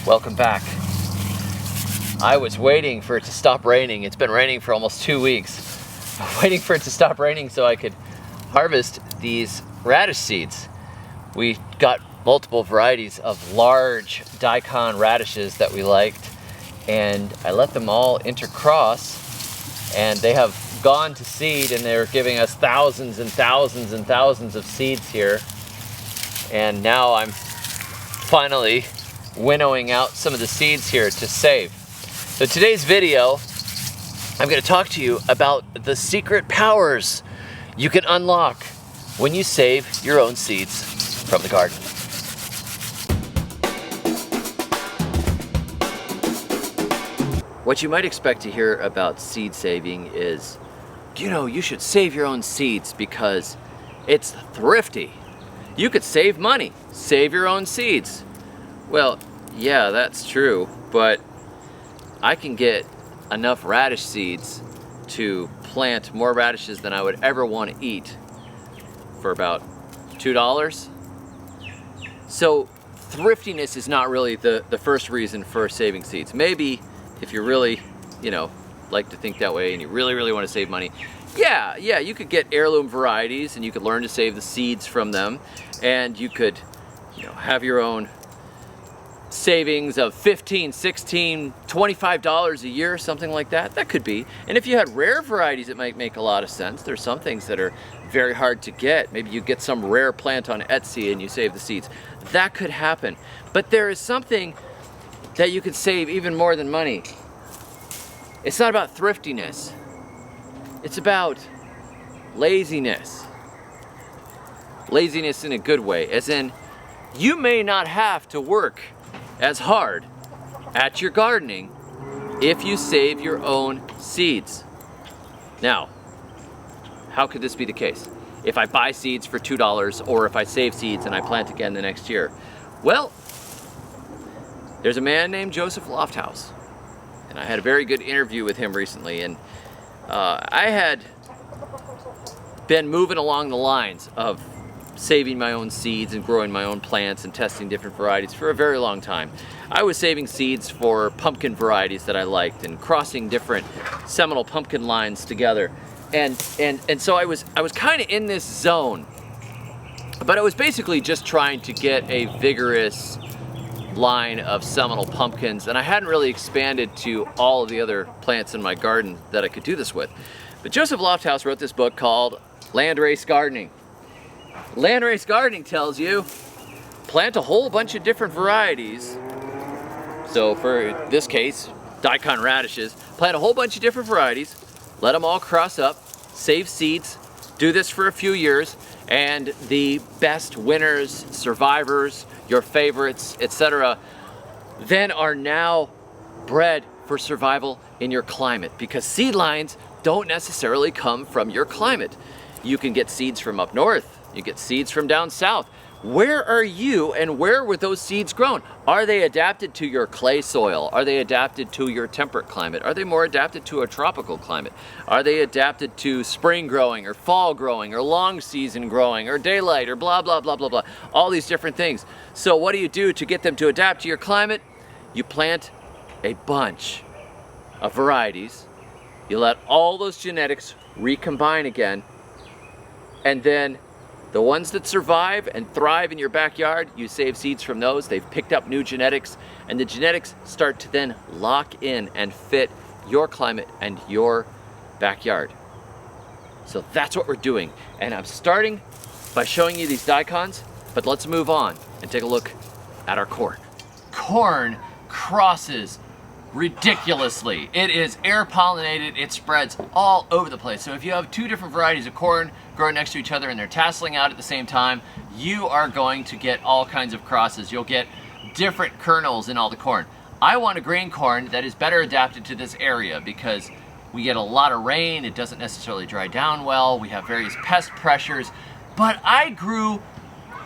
Welcome back. I was waiting for it to stop raining. It's been raining for almost 2 weeks. I'm waiting for it to stop raining so I could harvest these radish seeds. We got multiple varieties of large daikon radishes that we liked, and I let them all intercross, and they have gone to seed, and they're giving us thousands and thousands and thousands of seeds here. And now I'm finally winnowing out some of the seeds here to save. So today's video, I'm going to talk to you about the secret powers you can unlock when you save your own seeds from the garden. What you might expect to hear about seed saving is, you should save your own seeds because it's thrifty. You could save money, save your own seeds. Well, yeah, that's true, but I can get enough radish seeds to plant more radishes than I would ever want to eat for about $2. So thriftiness is not really the first reason for saving seeds. Maybe if you really, like to think that way and you really, really want to save money, yeah, you could get heirloom varieties and you could learn to save the seeds from them, and you could, have your own savings of $15, $16, $25 a year, something like that. That could be. And if you had rare varieties, it might make a lot of sense. There's some things that are very hard to get. Maybe you get some rare plant on Etsy and you save the seeds. That could happen. But there is something that you could save even more than money. It's not about thriftiness. It's about laziness. Laziness in a good way, as in you may not have to work as hard at your gardening if you save your own seeds. Now, how could this be the case? If I buy seeds for $2 or if I save seeds and I plant again the next year? Well, there's a man named Joseph Lofthouse, and I had a very good interview with him recently, and I had been moving along the lines of saving my own seeds and growing my own plants and testing different varieties for a very long time. I was saving seeds for pumpkin varieties that I liked and crossing different seminal pumpkin lines together. And so I was kind of in this zone, but I was basically just trying to get a vigorous line of seminal pumpkins, and I hadn't really expanded to all of the other plants in my garden that I could do this with. But Joseph Lofthouse wrote this book called Landrace Gardening. Landrace gardening tells you plant a whole bunch of different varieties. So for this case, daikon radishes, plant a whole bunch of different varieties, let them all cross up, save seeds, do this for a few years, and the best winners, survivors, your favorites, etc., then are now bred for survival in your climate, because seed lines don't necessarily come from your climate. You can get seeds from up north. You get seeds from down south. Where are you and where were those seeds grown? Are they adapted to your clay soil? Are they adapted to your temperate climate? Are they more adapted to a tropical climate? Are they adapted to spring growing or fall growing or long season growing or daylight or blah, blah, blah, blah, blah. All these different things. So what do you do to get them to adapt to your climate? You plant a bunch of varieties. You let all those genetics recombine again, and then the ones that survive and thrive in your backyard, you save seeds from those. They've picked up new genetics, and the genetics start to then lock in and fit your climate and your backyard. So that's what we're doing. And I'm starting by showing you these daikons, but let's move on and take a look at our corn. Corn crosses ridiculously. It is air pollinated, it spreads all over the place. So if you have two different varieties of corn growing next to each other and they're tasseling out at the same time, you are going to get all kinds of crosses. You'll get different kernels in all the corn. I want a grain corn that is better adapted to this area because we get a lot of rain, it doesn't necessarily dry down well, we have various pest pressures, but I grew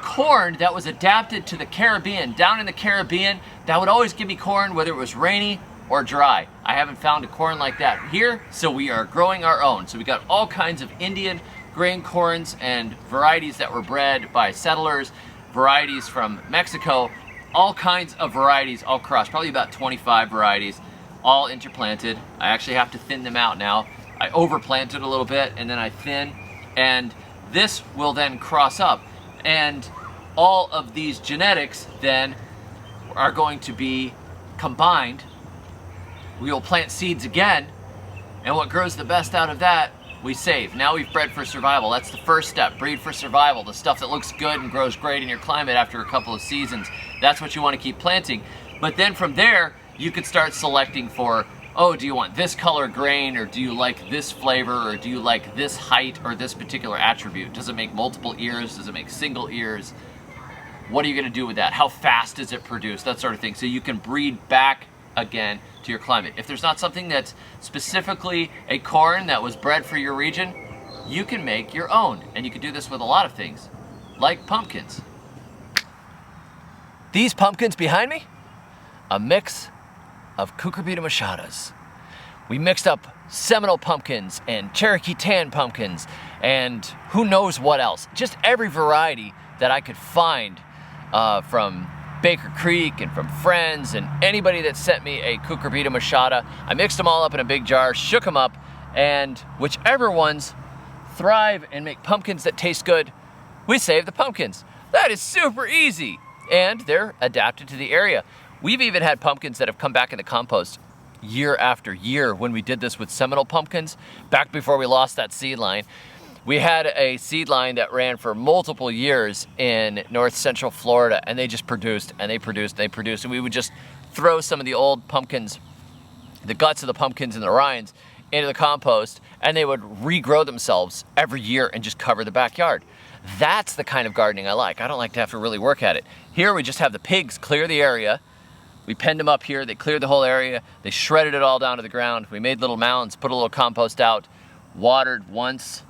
corn that was adapted to the Caribbean. Down in the Caribbean, that would always give me corn whether it was rainy or dry. I haven't found a corn like that here, so we are growing our own. So we got all kinds of Indian grain corns and varieties that were bred by settlers, varieties from Mexico, all kinds of varieties all crossed, probably about 25 varieties, all interplanted. I actually have to thin them out now. I overplanted a little bit and then I thin, and this will then cross up. And all of these genetics then are going to be combined. We will plant seeds again, and what grows the best out of that, we save. Now we've bred for survival. That's the first step, breed for survival. The stuff that looks good and grows great in your climate after a couple of seasons, that's what you want to keep planting. But then from there, you could start selecting for, oh, do you want this color grain, or do you like this flavor, or do you like this height or this particular attribute? Does it make multiple ears? Does it make single ears? What are you going to do with that? How fast does it produce? That sort of thing. So you can breed back again to your climate. If there's not something that's specifically a corn that was bred for your region, you can make your own. And you can do this with a lot of things, like pumpkins. These pumpkins behind me, a mix of cucurbita machadas. We mixed up Seminole pumpkins and Cherokee tan pumpkins and who knows what else. Just every variety that I could find from Baker Creek and from friends and anybody that sent me a cucurbita machada. I mixed them all up in a big jar, shook them up, and whichever ones thrive and make pumpkins that taste good, we save the pumpkins. That is super easy, and they're adapted to the area. We've even had pumpkins that have come back in the compost year after year. When we did this with Seminole pumpkins, back before we lost that seed line, we had a seed line that ran for multiple years in north central Florida, and they just produced and they produced and they produced. And we would just throw some of the old pumpkins, the guts of the pumpkins and the rinds, into the compost, and they would regrow themselves every year and just cover the backyard. That's the kind of gardening I like. I don't like to have to really work at it. Here we just have the pigs clear the area. We penned them up here, they cleared the whole area, they shredded it all down to the ground. We made little mounds, put a little compost out, watered once,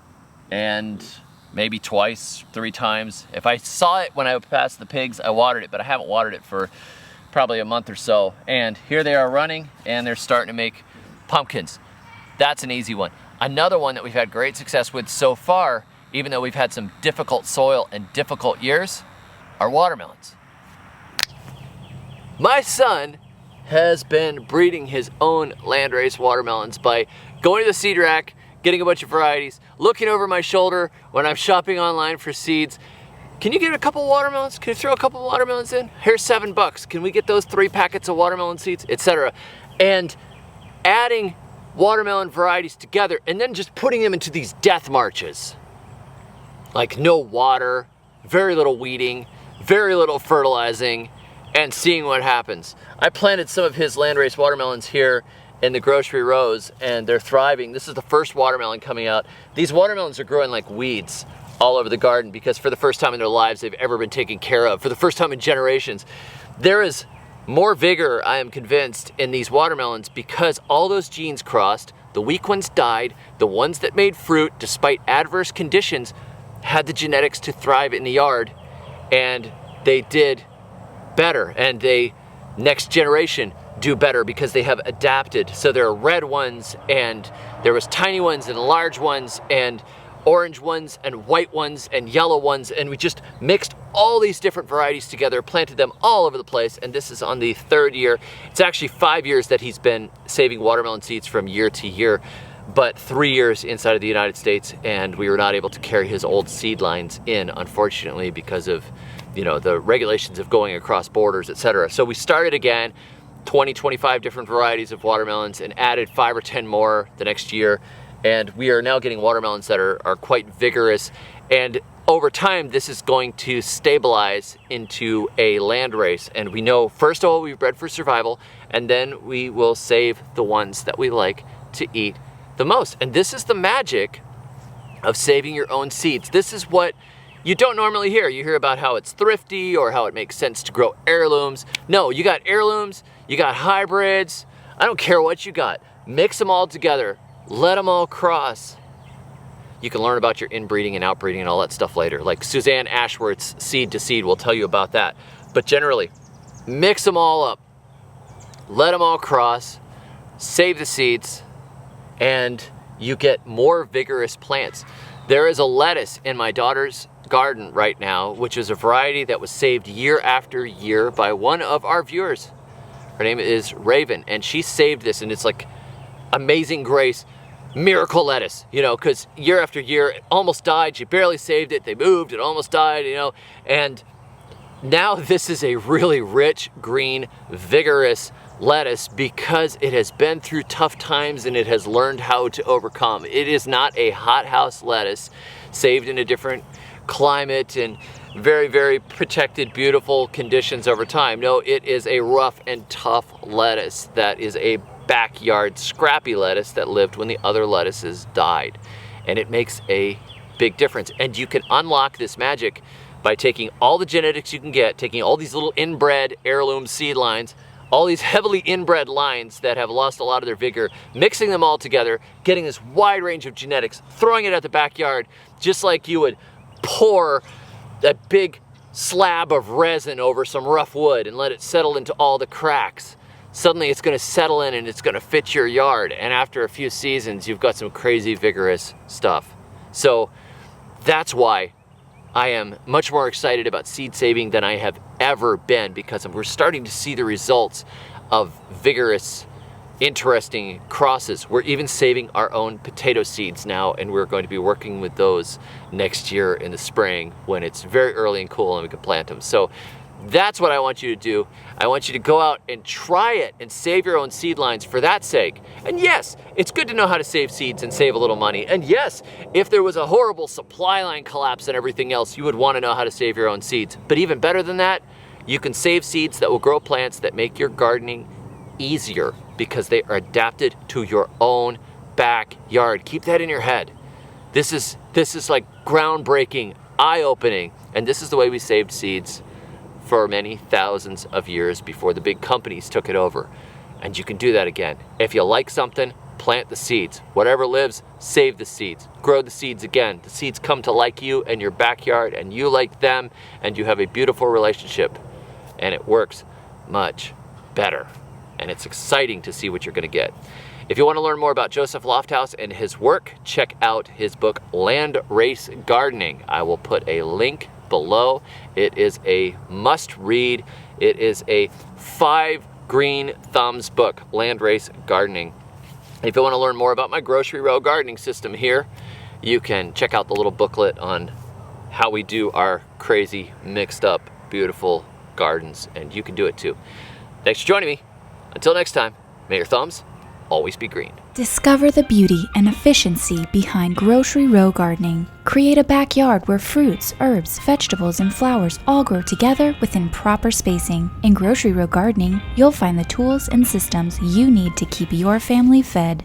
and maybe twice, 3 times. If I saw it when I passed the pigs, I watered it, but I haven't watered it for probably a month or so. And here they are running, and they're starting to make pumpkins. That's an easy one. Another one that we've had great success with so far, even though we've had some difficult soil and difficult years, are watermelons. My son has been breeding his own landrace watermelons by going to the seed rack, getting a bunch of varieties, looking over my shoulder when I'm shopping online for seeds. Can you get a couple watermelons? Can you throw a couple watermelons in? Here's $7. Can we get those 3 packets of watermelon seeds, etc. And adding watermelon varieties together and then just putting them into these death marches. Like no water, very little weeding, very little fertilizing, and seeing what happens. I planted some of his landrace watermelons here in the grocery rows, and they're thriving. This is the first watermelon coming out. These watermelons are growing like weeds all over the garden because for the first time in their lives they've ever been taken care of. For the first time in generations. There is more vigor, I am convinced, in these watermelons because all those genes crossed. The weak ones died. The ones that made fruit, despite adverse conditions, had the genetics to thrive in the yard, and they did better, and they, next generation, do better because they have adapted. So there are red ones, and there was tiny ones and large ones and orange ones and white ones and yellow ones, and we just mixed all these different varieties together, planted them all over the place, and this is on the 3rd year. It's actually 5 years that he's been saving watermelon seeds from year to year, but 3 years inside of the United States, and we were not able to carry his old seed lines in, unfortunately, because of, you know, the regulations of going across borders, etc. So we started again, 20, 25 different varieties of watermelons, and added 5 or 10 more the next year. And we are now getting watermelons that are quite vigorous. And over time, this is going to stabilize into a landrace. And we know, first of all, we've bred for survival, and then we will save the ones that we like to eat the most. And this is the magic of saving your own seeds. This is what you don't normally hear. You hear about how it's thrifty or how it makes sense to grow heirlooms. No, you got heirlooms, you got hybrids. I don't care what you got. Mix them all together. Let them all cross. You can learn about your inbreeding and outbreeding and all that stuff later. Like Suzanne Ashworth's Seed to Seed will tell you about that. But generally, mix them all up. Let them all cross. Save the seeds. And you get more vigorous plants. There is a lettuce in my daughter's garden right now, which is a variety that was saved year after year by one of our viewers. Her name is Raven, and she saved this, and it's like Amazing Grace miracle lettuce, you know, because year after year it almost died. She barely saved it. They moved, it almost died, you know, and now this is a really rich, green, vigorous lettuce because it has been through tough times and it has learned how to overcome. It is not a hothouse lettuce saved in a different climate and very, very protected, beautiful conditions over time. No, it is a rough and tough lettuce that is a backyard scrappy lettuce that lived when the other lettuces died. And it makes a big difference. And you can unlock this magic by taking all the genetics you can get, taking all these little inbred heirloom seed lines, all these heavily inbred lines that have lost a lot of their vigor, mixing them all together, getting this wide range of genetics, throwing it at the backyard, just like you would pour a big slab of resin over some rough wood and let it settle into all the cracks. Suddenly it's going to settle in and it's going to fit your yard. And after a few seasons, you've got some crazy vigorous stuff. So that's why I am much more excited about seed saving than I have ever been, because we're starting to see the results of vigorous, interesting crosses. We're even saving our own potato seeds now, and we're going to be working with those next year in the spring when it's very early and cool and we can plant them. So that's what I want you to do. I want you to go out and try it and save your own seed lines for that sake. And yes, it's good to know how to save seeds and save a little money. And yes, if there was a horrible supply line collapse and everything else, you would want to know how to save your own seeds. But even better than that, you can save seeds that will grow plants that make your gardening easier because they are adapted to your own backyard. Keep that in your head. This is like groundbreaking, eye-opening, and this is the way we saved seeds for many thousands of years before the big companies took it over. And you can do that again. If you like something, plant the seeds. Whatever lives, save the seeds. Grow the seeds again. The seeds come to like you and your backyard, and you like them, and you have a beautiful relationship. And it works much better. And it's exciting to see what you're going to get. If you want to learn more about Joseph Lofthouse and his work, check out his book, Landrace Gardening. I will put a link below. It is a must read. It is a 5 green thumbs book, Landrace Gardening. If you want to learn more about my grocery row gardening system here, you can check out the little booklet on how we do our crazy, mixed up, beautiful gardens, and you can do it too. Thanks for joining me. Until next time, may your thumbs always be green. Discover the beauty and efficiency behind grocery row gardening. Create a backyard where fruits, herbs, vegetables, and flowers all grow together within proper spacing. In grocery row gardening, you'll find the tools and systems you need to keep your family fed.